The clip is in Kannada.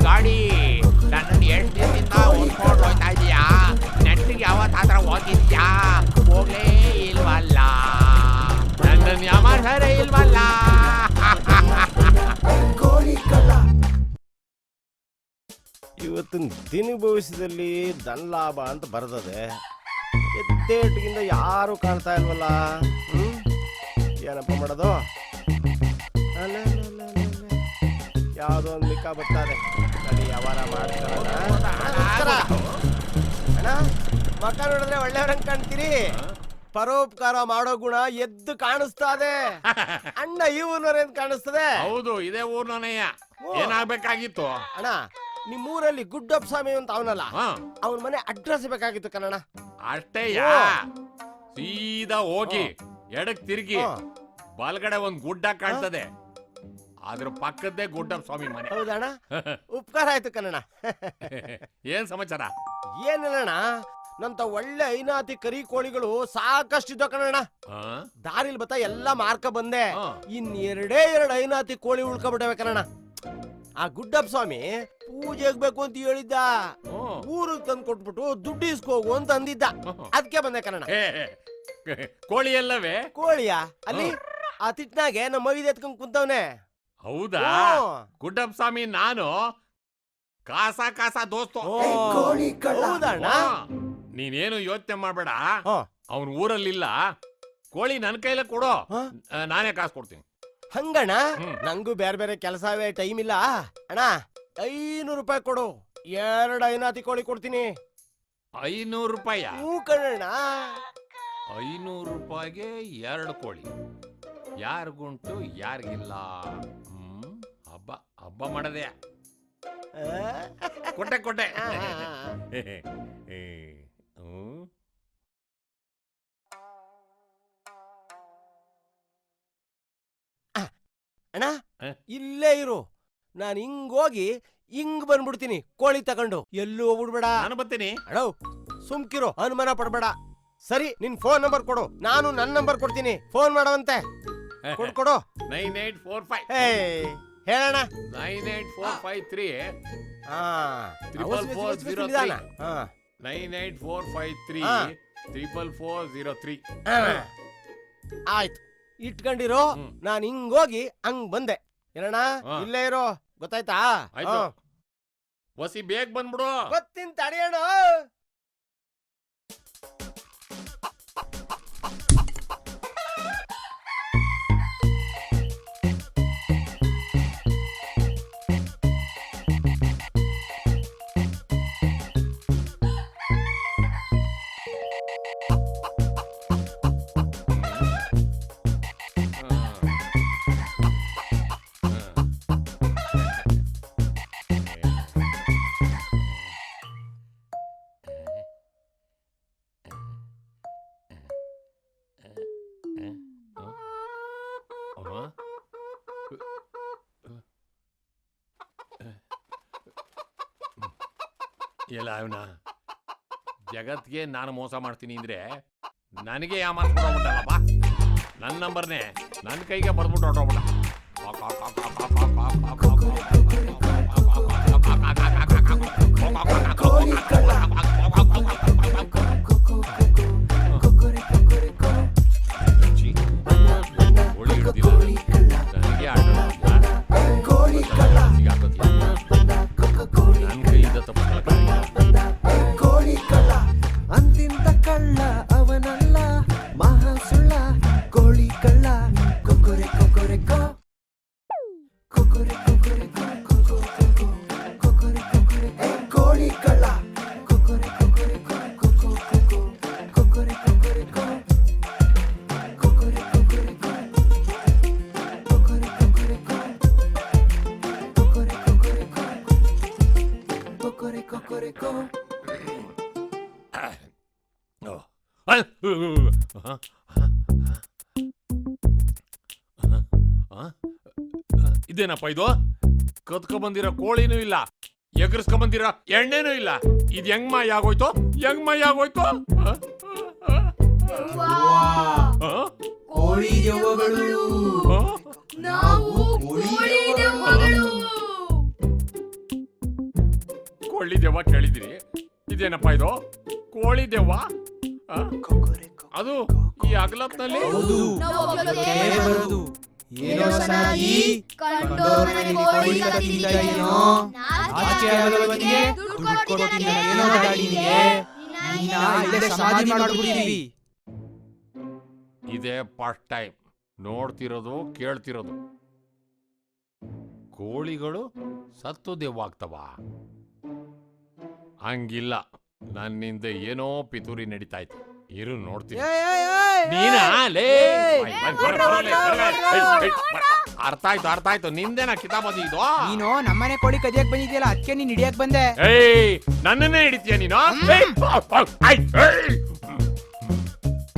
ಗಾಡಿ ನನ್ನನ್ನು ಎಷ್ಟು ದಿನದಿಂದ ಓದ್ಕೊಂಡು ಹೋಗ್ತಾ ಇದೀಯಾ? ನೆಟ್ಟಿಗೆ ಯಾವತ್ತಾದ್ರೂ ಓದಿದ್ಯಾ? ಹೋಗ್ಲೇ ಇಲ್ವಲ್ಲ, ನನ್ನನ್ನು ಯಾಮಾರ್ಸರೇ ಇಲ್ವಲ್ಲ. ಇವತ್ತಿನ ದಿನ ಭವಿಷ್ಯದಲ್ಲಿ ಧನ ಲಾಭ ಅಂತ ಬರ್ತದೆ. ಎದ್ದೇಟಿಗಿಂದ ಯಾರು ಕಾಣ್ತಾ ಇಲ್ವಲ್ಲ. ಏನಪ್ಪ ಮಾಡೋದು? ಯಾವುದೋ ಒಂದು ಮಿಕ್ಕ ಬರ್ತಾರೆ. ನಡಿ ವ್ಯವಹಾರ ಮಾಡ್ಕೊಳ್ಳೋಣ. ಅಣ್ಣ, ಮಕ್ಕ ನೋಡಿದ್ರೆ ಒಳ್ಳೆಯವ್ರಂಗೆ ಕಾಣ್ತೀರಿ. ಪರೋಪಕಾರ ಮಾಡೋ ಗುಣ ಎದ್ದು ಕಾಣಿಸ್ತದೆ. ಅಣ್ಣ ಈ ಊರ್ನವ್ರೇನ್ ಕಾಣಿಸ್ತದೆ? ಹೌದು, ಇದೇ ಊರ್ನಯ್ಯ. ಏನಾಗ್ಬೇಕಾಗಿತ್ತು ಅಣ್ಣ? ನಿಮ್ಮೂರಲ್ಲಿ ಗುಡ್ಡಪ್ಪ ಸ್ವಾಮಿ ಅಂತ ಅವನಲ್ಲ, ಅವನ ಮನೆ ಅಡ್ರೆಸ್ ಬೇಕಾಗಿತ್ತು ಕಣಣ್ಣ. ಅಷ್ಟೇಯ? ಸೀದಾ ಹೋಗಿ ಎಡಕ್ ತಿರುಗಿ ಬಲ್ಗಡೆ ಒಂದ್ ಗುಡ್ಡ ಕಾಣ್ತದೆ, ಅದ್ರ ಪಕ್ಕದ್ದೇ ಗುಡ್ಡಪ್ಪ ಸ್ವಾಮಿ ಮನೆ. ಹೌದಣ್ಣ, ಉಪಕಾರ ಆಯ್ತು ಕಣಣ್ಣ. ಏನ್ ಸಮಾಚಾರ? ಏನಿಲ್ಲಣ್ಣ, ನಂತ ಒಳ್ಳೆ ಐನಾತಿ ಕರಿ ಕೋಳಿಗಳು ಸಾಕಷ್ಟಿದ್ದ ಕಣಣ್ಣ. ದಾರಿಲ್ ಬತ್ತ ಎಲ್ಲ ಮಾರ್ಕ ಬಂದೆ. ಇನ್ನೆರಡು ಐನಾತಿ ಕೋಳಿ ಉಳ್ಕೊಬಿಟ್ಟವೆ ಕಣಣ್ಣ. ಆ ಗುಡ್ಡಪ್ಪ ಸ್ವಾಮಿ ಪೂಜೆಗ್ ಬೇಕು ಅಂತ ಹೇಳಿದ್ದ. ಊರಿಗೆ ತಂದು ಕೊಟ್ಬಿಟ್ಟು ದುಡ್ಡು ಇಸ್ಕೋಗು ಅಂತ ಅಂದಿದ್ದ. ಅದಕ್ಕೆ ಬಂದೆ ಕಣಣ್ಣ. ಕೋಳಿ ಎಲ್ಲವೇ? ಕೋಳಿಯಾ? ಅಲ್ಲಿ ಆ ತಿಟ್ನಾಗೆ ನಮ್ಮ ಮೈದ್ ಎತ್ಕೊಂಡ್ ಕುಂತವ್ನೆ. ಹೌದಾ? ಗುಡ್ಡಪ್ಪ ಸ್ವಾಮಿ ನಾನು ಕಾಸ ದೋಸ್ತು. ಹೌದಣ್ಣ? ನೀನೇನು ಯೋಚನೆ ಮಾಡ್ಬೇಡ, ಅವನ್ ಊರಲ್ಲಿಲ್ಲ. ಕೋಳಿ ನನ್ ಕೈಲ ಕೊಡು, ನಾನೇ ಕಾಸು ಕೊಡ್ತೀನಿ. ಹಂಗಣ್ಣ, ನಂಗೂ ಬೇರೆ ಬೇರೆ ಕೆಲಸವೇ, ಟೈಮ್ ಇಲ್ಲ. ಅಣ್ಣ 500 ರೂಪಾಯಿ ಕೊಡು, 2 ಐನಾತಿ ಕೋಳಿ ಕೊಡ್ತೀನಿ. 500 ರೂಪಾಯಿ? ಹ್ಞೂ ಕಣಣ್ಣ. 500 ರೂಪಾಯಿಗೆ 2 ಕೋಳಿ. ಯಾರಿಗುಂಟು ಯಾರಿಗಿಲ್ಲ? ಹಬ್ಬ ಮಾಡದೆ. ಕೊಟ್ಟೆ. ಅಣ್ಣ ಇಲ್ಲೇ ಇರು, ನಾನು ಹಿಂಗೋಗಿ ಹಿಂಗ್ ಬಂದ್ಬಿಡ್ತೀನಿ ಕೋಳಿ ತಗೊಂಡು. ಎಲ್ಲೂ ಹೋಗ್ಬಿಡ್ಬೇಡ. ನಾನು ಬರ್ತೀನಿ. ಅಣ್ಣ ಸುಮ್ಕಿರು, ಅನುಮಾನ ಪಡ್ಬೇಡ. ಸರಿ, ನಿನ್ ಫೋನ್ ನಂಬರ್ ಕೊಡು, ನಾನು ನನ್ನ ನಂಬರ್ ಕೊಡ್ತೀನಿ, ಫೋನ್ ಮಾಡವಂತೆ. ಕೊಡು. 9845 ಹೇಳಣ್ಣ. 98453 98453 ಆಯ್ತು, ಇಟ್ಕೊಂಡಿರೋ. ನಾನು ಹಿಂಗೋಗಿ ಹಂಗ್ ಬಂದೆ. ಏನಣ್ಣ, ಇಲ್ಲೇ ಇರೋ, ಗೊತ್ತಾಯ್ತಾ? ಆಯ್ತು, ವಸಿ ಬೇಗ ಬಂದ್ಬಿಡು. ಗೊತ್ತಿನ ತಡೆಯೋಣ. ಎಲ್ಲ ಅವನ ಜಗತ್ಗೆ ನಾನು ಮೋಸ ಮಾಡ್ತೀನಿ ಅಂದ್ರೆ ನನಗೆ ಯಾಮಾರ್ಸ್ಬಿಟ್ಟೋಗ್ಬಿಟ್ಟಲ್ಲಪ್ಪ. ನನ್ನ ನಂಬರ್ನೇ ನನ್ನ ಕೈಗೆ ಬರ್ದ್ಬಿಟ್ಟು ಹೊರಟೋಗ್ಬಿಟ್ಟ. ನನಗೆ ನನ್ನ ಕೈಯಿಂದ ತಪ್ಪ. ಅಂತಿಂತ ಕಳ್ಳ ಅವನಲ್ಲ, ಮಹಾ ಸುಳ್ಳ ಕೋಳಿ ಕಳ್ಳ. ಕೊಕೊರೆ ಕೊಕೊರೆ ಕೋ, ಕೊಕೊರೆ ಕೊಕೊರೆ ಕೋ, ಕೊಕೊರೆ ಕೊಕೊರೆ ಕೋ, ಕೋಳಿ ಕಳ್ಳ. ಕೊಕೊರೆ ಕೊಕೊರೆ ಕೋ, ಕೊಕೊರೆ ಕೊಕೊರೆ ಕೋ, ಕೊಕೊರೆ ಕೊಕೊರೆ ಕೋ, ಕೊಕೊರೆ ಕೊಕೊರೆ ಕೋ, ಕೊಕೊರೆ ಕೊಕೊರೆ ಕೋ, ಕೊಕೊರೆ ಕೊಕೊರೆ ಕೋ. ಇದೇನಪ್ಪ ಇದು? ಕತ್ಕೊಂಬಂದಿರೋ ಕೋಳಿನೂ ಇಲ್ಲ, ಎಗರ್ಸ್ಕೊಂಬಂದಿರೋ ಎಣ್ಣೆನೂ ಇಲ್ಲ. ಇದು ಹೆಂಗ್ ಮಾಯ ಆಗೋಯ್ತು? ಕೋಳಿ ದೆವ್ವಗಳು. ಆ? ಅದು ಈ ಅಗಲತ್ನಲ್ಲಿ ಹೌದು ಕೇಳೇ ಬರೋದು ಏನೋ ಸನಾಗಿ ಕಂಡೋರನಿಗೆ ಕೋಳಿ ಕತ್ತಿದ್ದ ಏನೋ ಆಚೆ ಆಗಲವನಿಗೆ ದುಡ್ಡು ಕೊಡ್ತೀನಿ ಏನೋ ಗಾಡಿನಿಗೆ ನಿನ್ನ ಇಲ್ಲೇ ಸಮಾಧಿ ಮಾಡ್ಬಿಡ್ತೀವಿ. ಇದೇ ಫಸ್ಟ್ ಟೈಮ್ ನೋಡ್ತಿರೋದು ಕೇಳ್ತಿರೋದು. ಕೋಳಿಗಳು ಸತ್ತು ದೆವ್ವಾಗ್ತವ? ಹಂಗಿಲ್ಲ, ನನ್ನಿಂದ ಏನೋ ಪಿತೂರಿ ನಡೀತಾಯ್ತು. ಇರು ನೋಡ್ತೀನಿ. ನೀನಾ ಲೇ? ಅರ್ಥ ಆಯ್ತು ನಿಂದೇನ ಕಿತಾಬದಿ ಇದು? ನೀನು ನಮ್ಮನೆ ಕೋಳಿ ಕದಿಯಕ್ ಬಂದಿದ್ಯಲ್ಲ, ಅದಕ್ಕೆ ನೀನ್ ಹಿಡಿಯಕ್ ಬಂದೆ. ಏಯ್, ನನ್ನನ್ನೇ ಹಿಡಿತೀಯ ನೀನು?